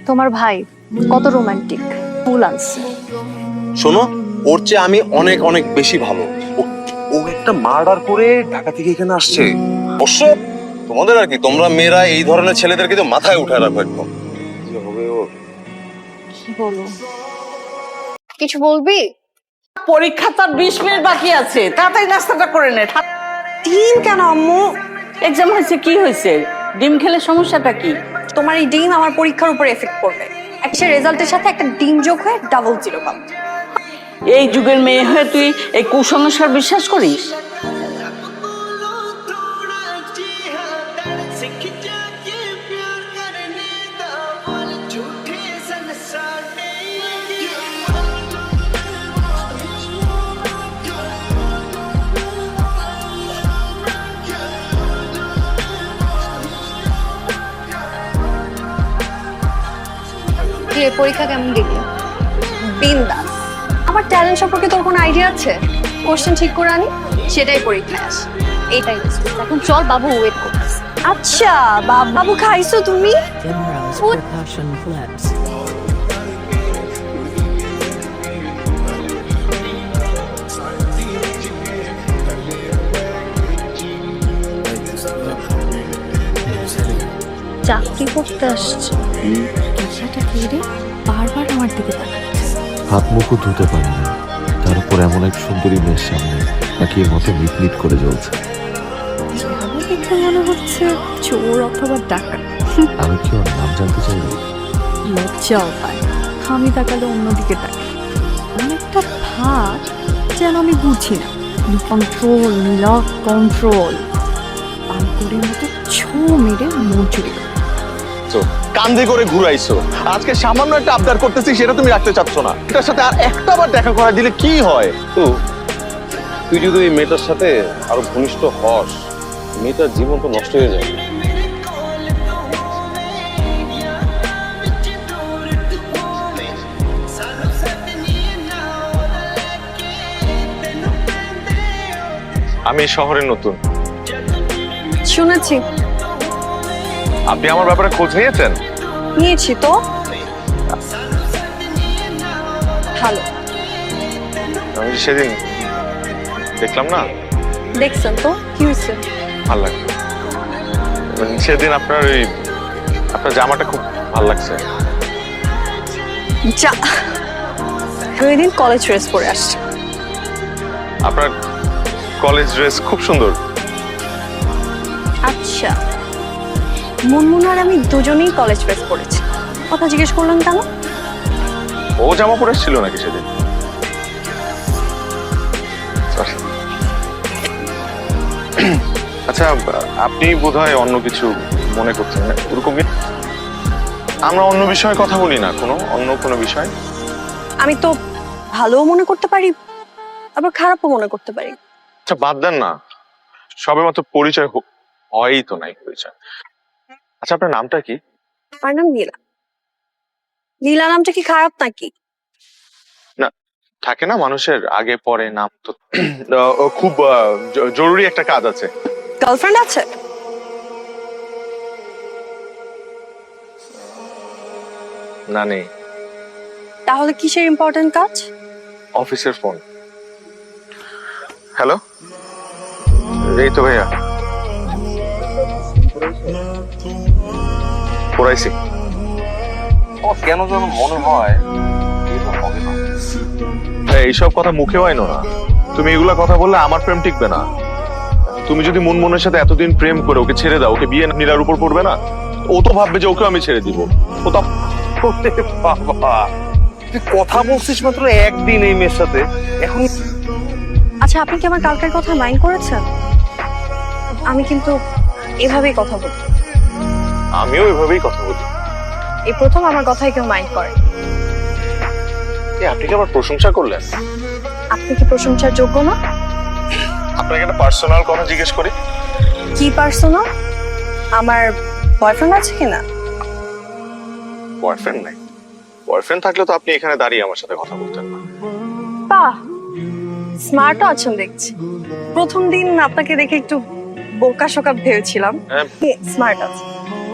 তোমার ভাই কত রোমান্টিক, ফুল আনছে। শোনো, ওর চেয়ে আমি অনেক অনেক বেশি ভালো। ও একটা মার্ডার করে ঢাকা থেকে এখানে আসছে। অবশ্য তোমাদের আর কি, তোমরা মেয়েরা এই ধরনের ছেলেদেরকে তো মাথায় উঠে রাখো একদম। কি হবে ওর? কি বলো? কিছু বলবি? পরীক্ষা তার 20 মিনিট বাকি আছে, তাড়াতাড়ি নাস্তাটা করে নে। ডিম কেন আম্মু? এক্সাম হয়েছে, কি হয়েছে? ডিম খেলে সমস্যাটা কি? তোমার এই ডিম আমার পরীক্ষার উপর এফেক্ট করবে। একটা রেজাল্টের সাথে একটা ডিম যোগ হয়ে ডাবল 0 পাবো। এই যুগের মেয়ে হয়ে তুই এই কুসংস্কার বিশ্বাস করিস? পরীক্ষা কেমন দিবি? বিন্দাস। আমার ট্যালেন্ট সম্পর্কে তোর কোনো আইডিয়া আছে? কোশ্চেন ঠিক করে আনি, সেটাই পরীক্ষায় আসে। এইটাই এখন চল, বাবু ওয়েট করতেছে। আচ্ছা বাবু, খাইছো তুমি? Dimrose percussion flips. চাকরি করতে আসছে। টাকাটা কি রে? বারবার আমার দিকে তাকাচ্ছে। হাত মুখও ধুতে পারি না, তার উপর এমন এক সুন্দরী মেয়ের সামনে নাকি এর মতো মিটমিট করে জ্বলছে। যেভাবে দেখে মনে হচ্ছে চোর অথবা ডাকাত। আমি কি ওর নাম জানতে চাই? লজ্জাও পায়। আমি তাকালে অন্যদিকে তাকাই। অনেকটা ভাব যেন আমি বুঝি না। কন্ট্রোল নীলা, কন্ট্রোল। পানকুড়ির মতো ছো মেরে মঞ্জুরি। কান্দে করে ঘুরাইছো, আজকে সামান্য একটা আবদার করতেছি সেটা তুমি রাখতে চাচ্ছ না। এটার সাথে আর একটা বার দেখা করা দিলে কি হয়? তো তুই যদি এই মেয়েটার সাথে আরো ঘনিষ্ঠ হস, মেয়েটার জীবন তো নষ্ট হয়ে যায়। আমি শহরে নতুন। শুনেছি। আপনি আমার ব্যাপারে খোঁজ নিয়েছেন? নিয়েছি তো। ভালো। আমি সেদিন দেখলাম না, দেখছেন তো কি হয়েছে? ভালো লাগছে। সেদিন আপনার জামাটা খুব ভালো লাগছে। যা, ওই দিন কলেজ ড্রেস পরে আসছে। আপনার কলেজ ড্রেস খুব সুন্দর। আচ্ছা, মুনমুন আর আমি দুজনেই কলেজ ড্রেস পরেছি। কথা জিজ্ঞেস করলেন কেন? ও জামা পরে ছিল নাকি সেদিন? Sorry. আচ্ছা, আপনি বোধহয় অন্য কিছু মনে করছেন না? ওরকম আমরা অন্য বিষয়ে কথা বলি না, অন্য কোনো বিষয়। আমি তো ভালোও মনে করতে পারি, আবার খারাপও মনে করতে পারি। আচ্ছা বাদ দেন না, সবেমাত্র পরিচয় হয়ই তো নাই পরিচয়। আচ্ছা আপনার নামটা কি? আমার নাম নীলা। নীলা নামটা কি খারাপ নাকি? না, থাকে না মানুষের আগে পরে নাম তো। খুব জরুরি একটা কাজ আছে। গার্লফ্রেন্ড আছে? না নেই। তাহলে কিসের ইম্পর্টেন্ট কাজ? অফিসের ফোন। হ্যালো, এই তো ভাইয়া পড়াইছি। কেন যেন মনে হয় এইসব কথা মুখে হয় না। তুমি এগুলা কথা বললে আমার প্রেম টিকবে না। তুমি যদি মুনমুনের সাথে এতদিন প্রেম করে ওকে ছেড়ে দাও, ওকে বিয়ে নীলার উপর পড়বে না? ও তো ভাববে যে ওকে আমি ছেড়ে দিব। ও তো বাবা, তুই কথা বলছিস মাত্র একদিন এই মেয়ের সাথে, এখন। আচ্ছা, আপনি কি আমার কালকের কথা মাইন্ড করেছেন? আমি কিন্তু এভাবেই কথা বলি। আমিও এভাবেই কথা বলি। এই প্রথম আমার কথাই কেউ মাইন্ড করে। আপনি কি আমার প্রশংসা করলেন? আপনি কি প্রশংসার যোগ্য না? আপনাকে একটা পার্সোনাল কথা জিজ্ঞেস করি। কি পার্সোনাল? আমার বয়ফ্রেন্ড আছে কিনা? বয়ফ্রেন্ড নাই? বয়ফ্রেন্ড থাকলে তো আপনি এখানে দাঁড়িয়ে আমার সাথে কথা বলতেন না। বাহ, স্মার্টও আছেন দেখছি। প্রথম দিন আপনাকে দেখে একটু বোকা শোকা ভেবেছিলাম। স্মার্ট আছে।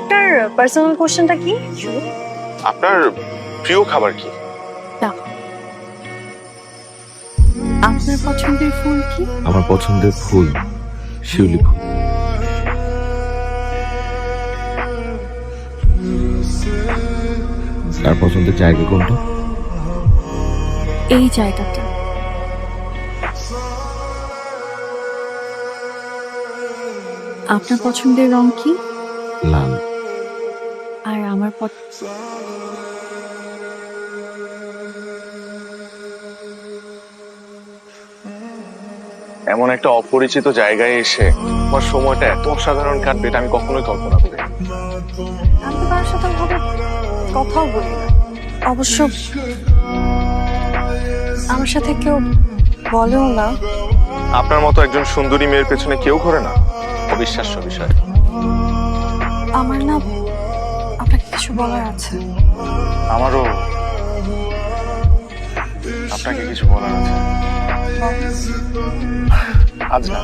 আপনার পার্সোনাল কোশ্চেনটা কি? আপনার প্রিয় খাবার কি? চা। আপনার পছন্দের ফুল কি? আমার পছন্দের ফুল শিউলি ফুল। আর পছন্দের জায়গা কোনটা? এই জায়গাটা। আপনার পছন্দের রং কি? লাল। আর আমার এমন একটা অপরিচিত জায়গায় এসে আমার সময়টা এত অসাধারণ কাটবে এটা আমি কখনোই কল্পনা করি। আমি তো কারোর সাথে ভাবে কথাও বলি না। অবশ্য আমার সাথে কেউ বলেও না। আপনার মতো একজন সুন্দরী মেয়ের পেছনে কেউ ঘোরে না, অবিশ্বাস্য বিষয়। আমার না আপনাকে কিছু বলার আছে। আমারও আপনাকে কিছু বলার আছে। আজ না,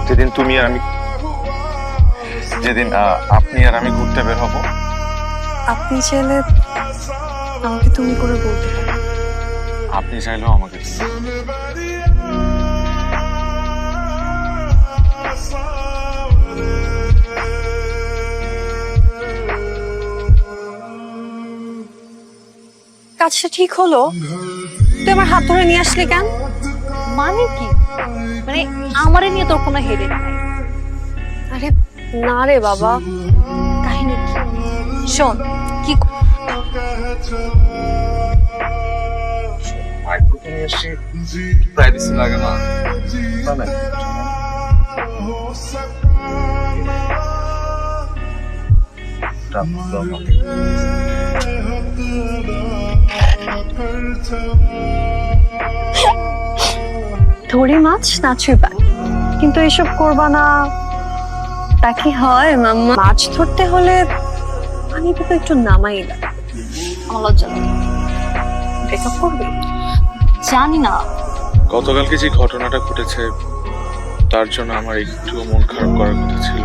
যেদিন তুমি আর আমি, যেদিন আপনি আর আমি ঘুরতে বের হব। আপনি চাইলে আমাকে তুমি করে বলতে পারেন। আপনি চাইলেও আমাকে কাজটা ঠিক হলো? তুই আমার হাত ধরে নিয়ে আসলি কেন? মানে কি? মানে আমারে নিয়ে তোর কোনো হেডেক নাই? আরে না রে বাবা, কাহিনী কি? শোন, কি মাইক্রোফোন নিয়ে এসে প্রাইভেসি লাগে না? ধরি মাছ নাচুর পান, কিন্তু এসব করবা না। তা কি হয় মাম্মা? মাছ ধরতে হলে আমি তো একটু নামাই না। আমার লজ্জা লাগে। ব্রেকআপ করবি? জানি না। গতকালকে যে ঘটনাটা ঘটেছে তার জন্য আমার একটু মন খারাপ করার কথা ছিল।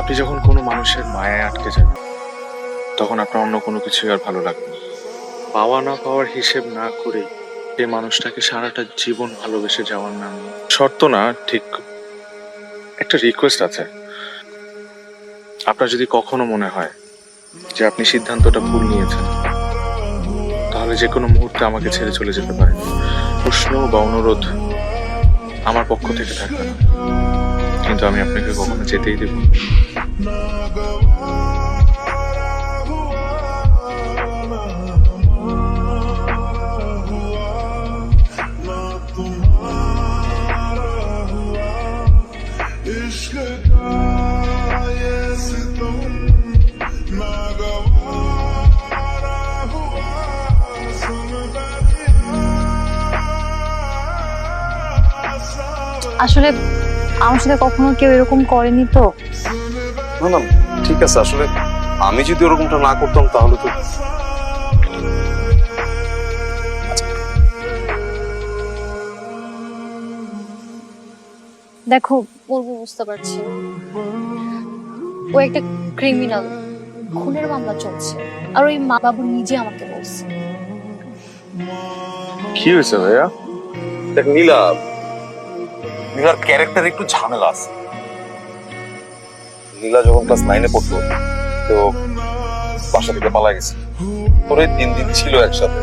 আপনি যখন কোনো মানুষের মায়ায় আটকে যাবেন তখন আপনার অন্য কোনো কিছু আর ভালো লাগবে না। পাওয়া না পাওয়ার হিসেব না করে যে মানুষটাকে সারাটা জীবন ভালোবেসে যাওয়ার নাম শর্ত না, ঠিক একটা রিকোয়েস্ট আছে। আপনার যদি কখনো মনে হয় যে আপনি সিদ্ধান্তটা ভুল নিয়েছেন তাহলে যে কোনো মুহূর্তে আমাকে ছেড়ে চলে যেতে পারেন। প্রশ্ন বা অনুরোধ আমার পক্ষ থেকে থাকবে না, কিন্তু আমি আপনাকে কখনো যেতেই দেব না। আসলে আমার সাথে কখনো কেউ এরকম করেনি তো। না না ঠিক আছে, আসলে আমি যদি ওরকমটা না করতাম তাহলে তো দেখো, বলবো বুঝতে পারছি না। ও একটা ক্রিমিনাল, খুনের মামলা চলছে, আর ওই মা বাবু নিজে আমাকে বলছে। কি হয়েছে ভাইয়া? দেখ নীলার ক্যারেক্টার একটু ঝামেলা আছে। নীলা যখন ক্লাস 9-এ পড়তো তো বাসা থেকে পালা গেছে। তোরে 3 দিন ছিল একসাথে।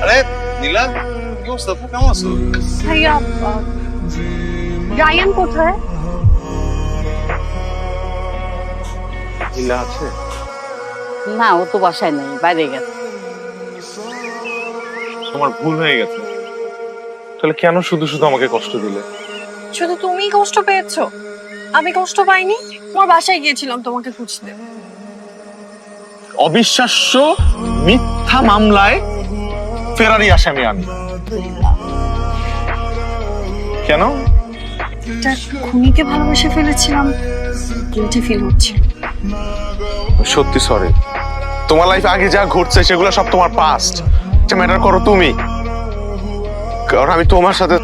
আরে নীলা, কি অবস্থা? কেমন আছো? ভাইয়া, রায়ান কোথায়? নীলা আছে? না, ও তো বাসায় নেই, বাইরে গেছে। তোমার ভুল হয়ে গেছে। তাহলে কেন শুধু শুধু আমাকে কষ্ট দিলে? শুধু তুমিই কষ্ট পেয়েছো, আমি কষ্ট পাইনি। তোমার বাসায় গিয়েছিলাম তোমাকে খুঁজতে। অবিশ্বাস্য মিথ্যা মামলায় ফেরারি আসামি আমি। কেন? একটা খুনিকে ভালোবেসে ফেলেছিলাম, গিল্টি ফিল হচ্ছে। সত্যি সরি। তোমার লাইফে আগে যা ঘটছে সেগুলো সব তোমার পাস্ট। ম্যাটার করো তুমি, কারণ আমি তোমার সাথে